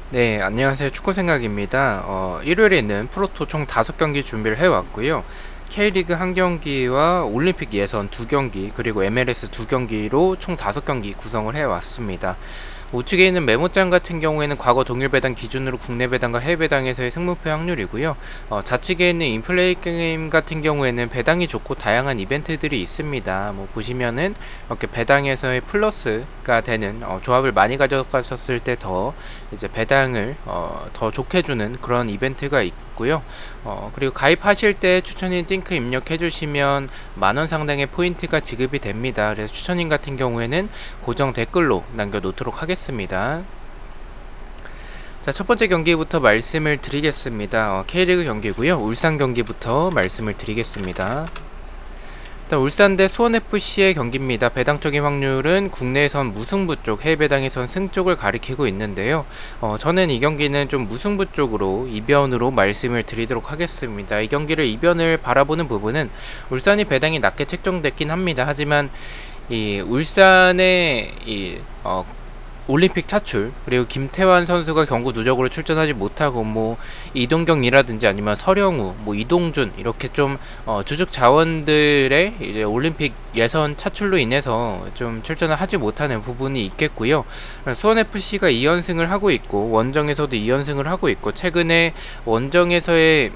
네, 안녕하세요. 축구생각입니다. 일요일에 있는 프로토 총 5경기 준비를 해왔고요. K리그 1경기와 올림픽 예선 2경기, 그리고 MLS 2경기로 총 5경기 구성을 해왔습니다. 우측에 있는 메모장 같은 경우에는 과거 동일 배당 기준으로 국내 배당과 해외 배당에서의 승무표 확률이고요. 좌측에 있는 인플레이 게임 같은 경우에는 배당이 좋고 다양한 이벤트들이 있습니다. 뭐 보시면은 이렇게 배당에서의 플러스가 되는 조합을 많이 가져갔었을 때 더 이제 배당을 더 좋게 주는 그런 이벤트가 있고요. 그리고 가입하실 때 추천인 띵크 입력해 주시면 만원 상당의 포인트가 지급이 됩니다. 그래서 추천인 같은 경우에는 고정 댓글로 남겨 놓도록 하겠습니다. 자, 첫 번째 경기부터 말씀을 드리겠습니다. K리그 경기고요. 울산 경기부터 말씀을 드리겠습니다. 일단 울산 대 수원FC의 경기입니다. 배당적인 확률은 국내에선 무승부 쪽, 해외 배당에선 승 쪽을 가리키고 있는데요. 저는 이 경기는 좀 무승부 쪽으로 이변으로 말씀을 드리도록 하겠습니다. 이 경기를 이변을 바라보는 부분은 울산이 배당이 낮게 책정됐긴 합니다. 하지만 이 울산의 올림픽 차출, 그리고 김태환 선수가 경고 누적으로 출전하지 못하고 뭐 이동경이라든지 아니면 서령우, 뭐 이동준 이렇게 좀 주축 자원들의 이제 올림픽 예선 차출로 인해서 좀 출전을 하지 못하는 부분이 있겠고요. 수원 FC가 2연승을 하고 있고 원정에서도 2연승을 하고 있고 최근에 원정에서의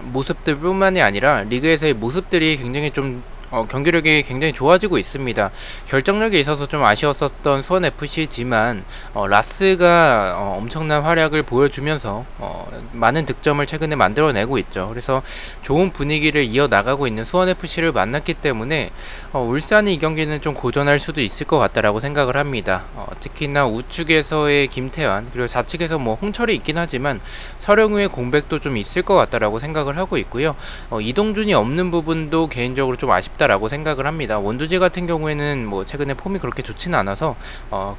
모습들뿐만이 아니라 리그에서의 모습들이 굉장히 좀 경기력이 굉장히 좋아지고 있습니다. 결정력에 있어서 좀 아쉬웠었던 수원 FC지만 라스가 엄청난 활약을 보여주면서 많은 득점을 최근에 만들어내고 있죠. 그래서 좋은 분위기를 이어나가고 있는 수원 FC를 만났기 때문에 울산이 이 경기는 좀 고전할 수도 있을 것 같다라고 생각을 합니다. 특히나 우측에서의 김태환, 그리고 좌측에서 뭐 홍철이 있긴 하지만 서령우의 공백도 좀 있을 것 같다라고 생각을 하고 있고요. 이동준이 없는 부분도 개인적으로 좀 아쉽다라고 생각을 합니다. 원두지 같은 경우에는 뭐 최근에 폼이 그렇게 좋지는 않아서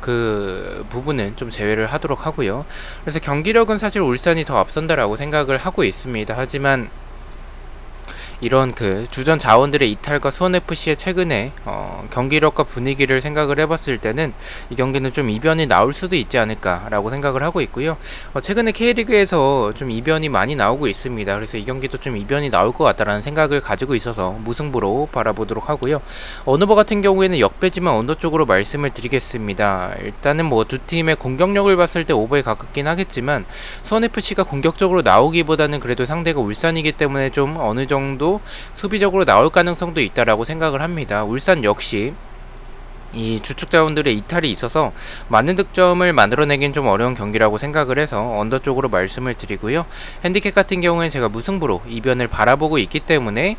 그 부분은 좀 제외를 하도록 하고요. 그래서 경기력은 사실 울산이 더 앞선다라고 생각을 하고 있습니다. 하지만 이런 그 주전 자원들의 이탈과 수원FC의 최근에 경기력과 분위기를 생각을 해봤을 때는 이 경기는 좀 이변이 나올 수도 있지 않을까라고 생각을 하고 있고요. 최근에 K리그에서 좀 이변이 많이 나오고 있습니다. 그래서 이 경기도 좀 이변이 나올 것 같다라는 생각을 가지고 있어서 무승부로 바라보도록 하고요. 언어버 같은 경우에는 역배지만 언더 쪽으로 말씀을 드리겠습니다. 일단은 뭐 두 팀의 공격력을 봤을 때 오버에 가깝긴 하겠지만 수원FC가 공격적으로 나오기보다는 그래도 상대가 울산이기 때문에 좀 어느 정도 수비적으로 나올 가능성도 있다라고 생각을 합니다. 울산 역시 이 주축 자원들의 이탈이 있어서 많은 득점을 만들어내긴 좀 어려운 경기라고 생각을 해서 언더 쪽으로 말씀을 드리고요. 핸디캡 같은 경우에 제가 무승부로 이변을 바라보고 있기 때문에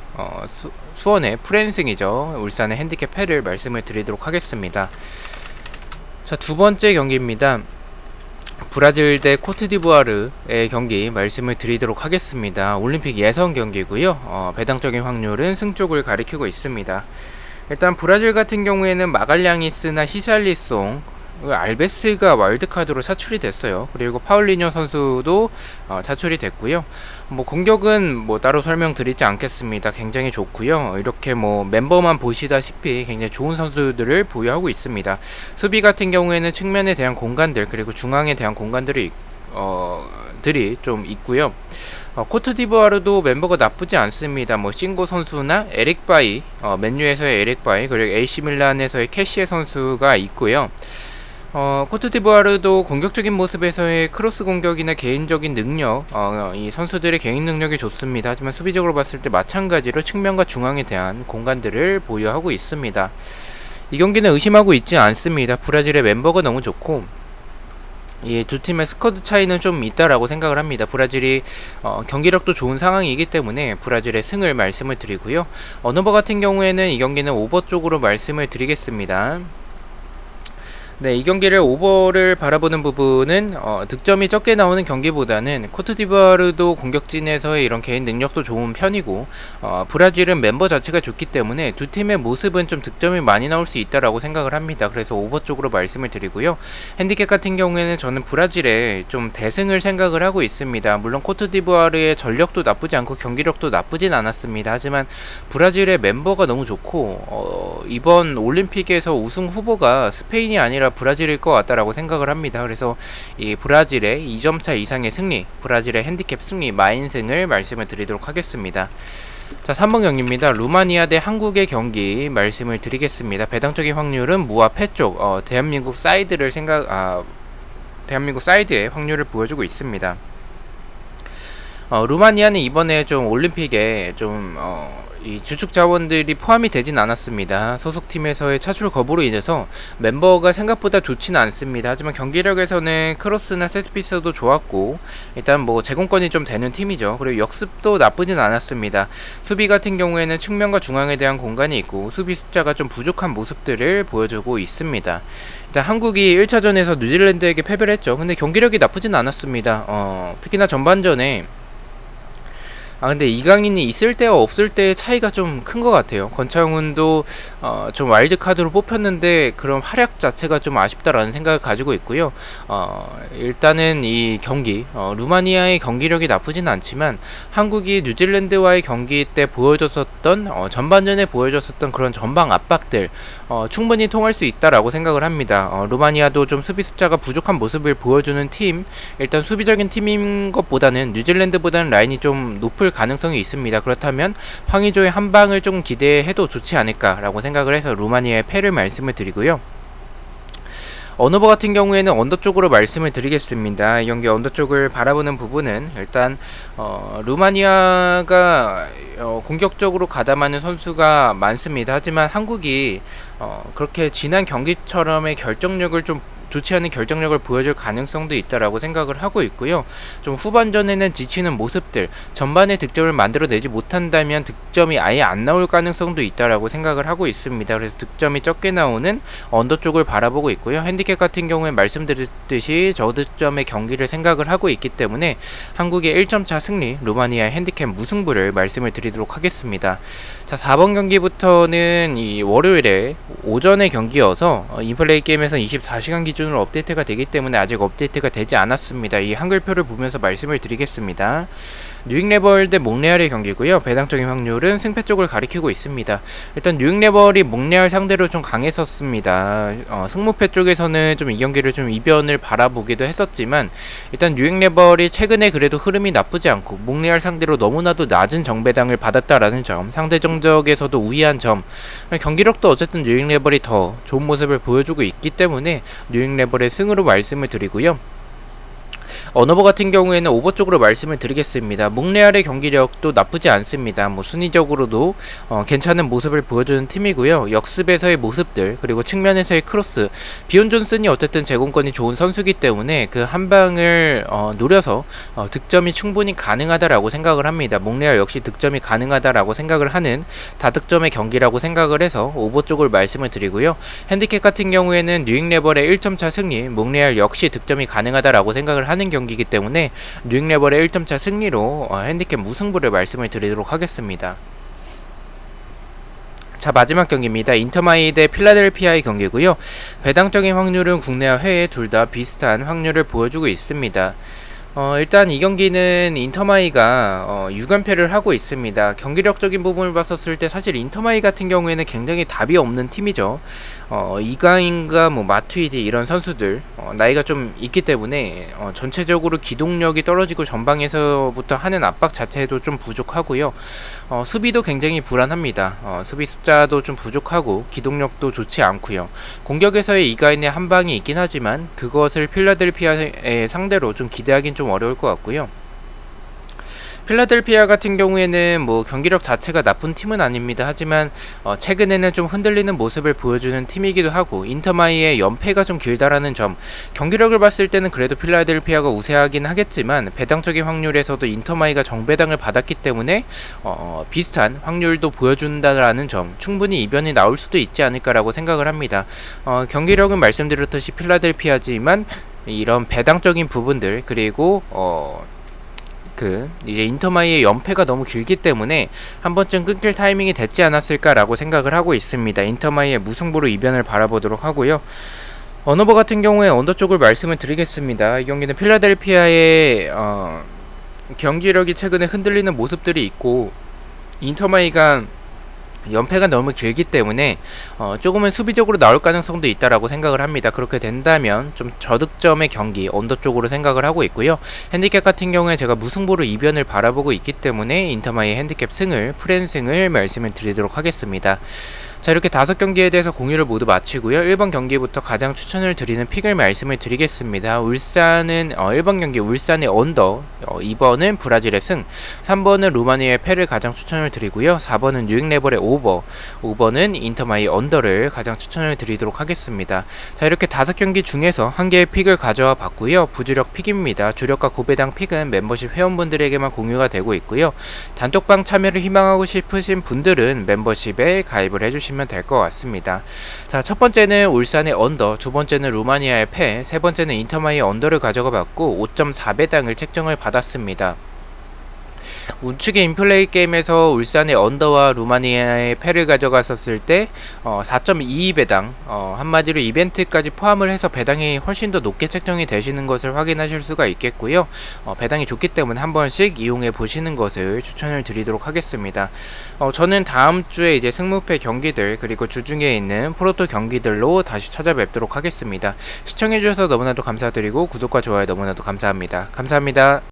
수원의 프랜승이죠. 울산의 핸디캡 패를 말씀을 드리도록 하겠습니다. 자, 두 번째 경기입니다. 브라질 대 코트디부아르의 경기 말씀을 드리도록 하겠습니다. 올림픽 예선 경기고요. 배당적인 확률은 승 쪽을 가리키고 있습니다. 일단 브라질 같은 경우에는 마갈량이스나 히샬리송, 알베스가 와일드카드로 차출이 됐어요. 그리고 파울리뇨 선수도 차출이 됐고요. 뭐 공격은 뭐 따로 설명드리지 않겠습니다. 굉장히 좋고요. 이렇게 뭐 멤버만 보시다시피 굉장히 좋은 선수들을 보유하고 있습니다. 수비 같은 경우에는 측면에 대한 공간들, 그리고 중앙에 대한 공간들이 들이 좀 있고요. 코트디부아르도 멤버가 나쁘지 않습니다. 뭐 싱고 선수나 에릭 바이, 맨유에서의 에릭 바이, 그리고 AC 밀란에서의 캐시에 선수가 있고요. 코트디부아르도 공격적인 모습에서의 크로스 공격이나 개인적인 능력, 이 선수들의 개인 능력이 좋습니다. 하지만 수비적으로 봤을 때 마찬가지로 측면과 중앙에 대한 공간들을 보유하고 있습니다. 이 경기는 의심하고 있지 않습니다. 브라질의 멤버가 너무 좋고 이 두 팀의 스쿼드 차이는 좀 있다라고 생각을 합니다. 브라질이 경기력도 좋은 상황이기 때문에 브라질의 승을 말씀을 드리고요. 언어버 같은 경우에는 이 경기는 오버 쪽으로 말씀을 드리겠습니다. 네, 이 경기를 오버를 바라보는 부분은 득점이 적게 나오는 경기보다는 코트디부아르도 공격진에서의 이런 개인 능력도 좋은 편이고 브라질은 멤버 자체가 좋기 때문에 두 팀의 모습은 좀 득점이 많이 나올 수 있다라고 생각을 합니다. 그래서 오버 쪽으로 말씀을 드리고요. 핸디캡 같은 경우에는 저는 브라질의 좀 대승을 생각을 하고 있습니다. 물론 코트디부아르의 전력도 나쁘지 않고 경기력도 나쁘진 않았습니다. 하지만 브라질의 멤버가 너무 좋고 이번 올림픽에서 우승 후보가 스페인이 아니라 아니라 브라질일 것 같다라고 생각을 합니다. 그래서 이 브라질의 2점차 이상의 승리, 브라질의 핸디캡 승리 마인승을 말씀을 드리도록 하겠습니다. 자, 3번 경기입니다. 루마니아 대 한국의 경기 말씀을 드리겠습니다. 배당적인 확률은 무와 패 쪽, 대한민국 사이드의 확률을 보여주고 있습니다. 루마니아는 이번에 좀 올림픽에 이 주축 자원들이 포함이 되진 않았습니다. 소속팀에서의 차출 거부로 인해서 멤버가 생각보다 좋지는 않습니다. 하지만 경기력에서는 크로스나 세트피스도 좋았고 일단 뭐 제공권이 좀 되는 팀이죠. 그리고 역습도 나쁘진 않았습니다. 수비 같은 경우에는 측면과 중앙에 대한 공간이 있고 수비 숫자가 좀 부족한 모습들을 보여주고 있습니다. 일단 한국이 1차전에서 뉴질랜드에게 패배를 했죠. 근데 경기력이 나쁘진 않았습니다. 특히나 전반전에 근데 이강인이 있을 때와 없을 때의 차이가 좀 큰 것 같아요. 권창훈도 좀 와일드카드로 뽑혔는데 그런 활약 자체가 좀 아쉽다라는 생각을 가지고 있고요. 일단은 이 경기 루마니아의 경기력이 나쁘진 않지만 한국이 뉴질랜드와의 경기 때 보여줬었던 전반전에 보여줬었던 그런 전방 압박들 충분히 통할 수 있다라고 생각을 합니다. 루마니아도 좀 수비 숫자가 부족한 모습을 보여주는 팀, 일단 수비적인 팀인 것보다는 뉴질랜드보다는 라인이 좀 높을 가능성이 있습니다. 그렇다면 황의조의 한 방을 좀 기대해도 좋지 않을까라고 생각을 해서 루마니아의 패를 말씀을 드리고요. 언어버 같은 경우에는 언더 쪽으로 말씀을 드리겠습니다. 이 경기 언더 쪽을 바라보는 부분은 일단 루마니아가 공격적으로 가담하는 선수가 많습니다. 하지만 한국이 그렇게 지난 경기처럼의 결정력을 좀 좋지 않은 결정력을 보여줄 가능성도 있다라고 생각을 하고 있고요. 좀 후반전에는 지치는 모습들, 전반에 득점을 만들어내지 못한다면 득점이 아예 안 나올 가능성도 있다라고 생각을 하고 있습니다. 그래서 득점이 적게 나오는 언더 쪽을 바라보고 있고요. 핸디캡 같은 경우에 말씀드렸듯이 저득점의 경기를 생각을 하고 있기 때문에 한국의 1점차 승리, 루마니아의 핸디캡 무승부를 말씀을 드리도록 하겠습니다. 자, 4번 경기부터는 이 월요일에 오전의 경기여서 인플레이 게임에서 24시간 기준으로 업데이트가 되기 때문에 아직 업데이트가 되지 않았습니다. 이 한글표를 보면서 말씀을 드리겠습니다. 뉴잉레벌 대 몽레알의 경기고요. 배당적인 확률은 승패 쪽을 가리키고 있습니다. 일단 뉴잉레벌이 몽레알 상대로 좀 강했었습니다. 승무패 쪽에서는 좀 이 경기를 좀 이변을 바라보기도 했었지만 일단 뉴잉레벌이 최근에 그래도 흐름이 나쁘지 않고 몽레알 상대로 너무나도 낮은 정배당을 받았다라는 점, 상대 정적에서도 우위한 점, 경기력도 어쨌든 뉴잉레벌이 더 좋은 모습을 보여주고 있기 때문에 뉴잉레벌의 승으로 말씀을 드리고요. 언어버 같은 경우에는 오버 쪽으로 말씀을 드리겠습니다. 몽레알의 경기력도 나쁘지 않습니다. 뭐 순위적으로도 괜찮은 모습을 보여주는 팀이고요. 역습에서의 모습들, 그리고 측면에서의 크로스, 비온 존슨이 어쨌든 제공권이 좋은 선수이기 때문에 그 한 방을 노려서 득점이 충분히 가능하다라고 생각을 합니다. 몽레알 역시 득점이 가능하다라고 생각을 하는 다득점의 경기라고 생각을 해서 오버 쪽을 말씀을 드리고요. 핸디캡 같은 경우에는 뉴잉레벌의 1점차 승리, 몽레알 역시 득점이 가능하다라고 생각을 하는 경기이기 때문에 뉴잉레벌의 1점차 승리로 핸디캡 무승부를 말씀을 드리도록 하겠습니다. 자, 마지막 경기입니다. 인터마이 대 필라델피아의 경기고요. 배당적인 확률은 국내와 해외 둘 다 비슷한 확률을 보여주고 있습니다. 일단 이 경기는 인터마이가 6연패를 하고 있습니다. 경기력적인 부분을 봤었을 때 사실 인터마이 같은 경우에는 굉장히 답이 없는 팀이죠. 이강인과 뭐 마투이디 이런 선수들 나이가 좀 있기 때문에 전체적으로 기동력이 떨어지고 전방에서부터 하는 압박 자체도 좀 부족하고요. 수비도 굉장히 불안합니다. 수비 숫자도 좀 부족하고 기동력도 좋지 않고요. 공격에서의 이강인의 한 방이 있긴 하지만 그것을 필라델피아의 상대로 좀 기대하긴 좀 어려울 것 같고요. 필라델피아 같은 경우에는 뭐 경기력 자체가 나쁜 팀은 아닙니다. 하지만 최근에는 좀 흔들리는 모습을 보여주는 팀이기도 하고 인터마이의 연패가 좀 길다라는 점, 경기력을 봤을 때는 그래도 필라델피아가 우세하긴 하겠지만 배당적인 확률에서도 인터마이가 정배당을 받았기 때문에 비슷한 확률도 보여준다라는 점, 충분히 이변이 나올 수도 있지 않을까라고 생각을 합니다. 경기력은 말씀드렸듯이 필라델피아지만 이런 배당적인 부분들, 그리고 이제 인터마이의 연패가 너무 길기 때문에 한 번쯤 끊길 타이밍이 됐지 않았을까라고 생각을 하고 있습니다. 인터마이의 무승부로 이변을 바라보도록 하고요. 언어버 같은 경우에 언더 쪽을 말씀을 드리겠습니다. 이 경기는 필라델피아의 경기력이 최근에 흔들리는 모습들이 있고 인터마이가 연패가 너무 길기 때문에 조금은 수비적으로 나올 가능성도 있다라고 생각을 합니다. 그렇게 된다면 좀 저득점의 경기 언더 쪽으로 생각을 하고 있고요. 핸디캡 같은 경우에 제가 무승부로 이변을 바라보고 있기 때문에 인터마이의 핸디캡 승을 프랜승을 말씀을 드리도록 하겠습니다. 자, 이렇게 5경기에 대해서 공유를 모두 마치고요. 1번 경기부터 가장 추천을 드리는 픽을 말씀을 드리겠습니다. 울산은 1번 경기 울산의 언더, 2번은 브라질의 승, 3번은 루마니아의 패를 가장 추천을 드리고요. 4번은 뉴잉레벌의 오버, 5번은 인터마이 언더를 가장 추천을 드리도록 하겠습니다. 자, 이렇게 5경기 중에서 한 개의 픽을 가져와 봤고요. 부주력 픽입니다. 주력과 고배당 픽은 멤버십 회원분들에게만 공유가 되고 있고요. 단톡방 참여를 희망하고 싶으신 분들은 멤버십에 가입을 해주시면 될 것 같습니다. 자, 첫 번째는 울산의 언더, 두 번째는 루마니아의 패, 세 번째는 인터마이의 언더를 가져가 봤고 5.4배당을 책정을 받았습니다. 우측의 인플레이 게임에서 울산의 언더와 루마니아의 패를 가져갔었을 때 4.22배당, 한마디로 이벤트까지 포함을 해서 배당이 훨씬 더 높게 책정이 되시는 것을 확인하실 수가 있겠고요. 배당이 좋기 때문에 한 번씩 이용해 보시는 것을 추천을 드리도록 하겠습니다. 저는 다음 주에 이제 승무패 경기들 그리고 주중에 있는 프로토 경기들로 다시 찾아뵙도록 하겠습니다. 시청해 주셔서 너무나도 감사드리고 구독과 좋아요 너무나도 감사합니다. 감사합니다.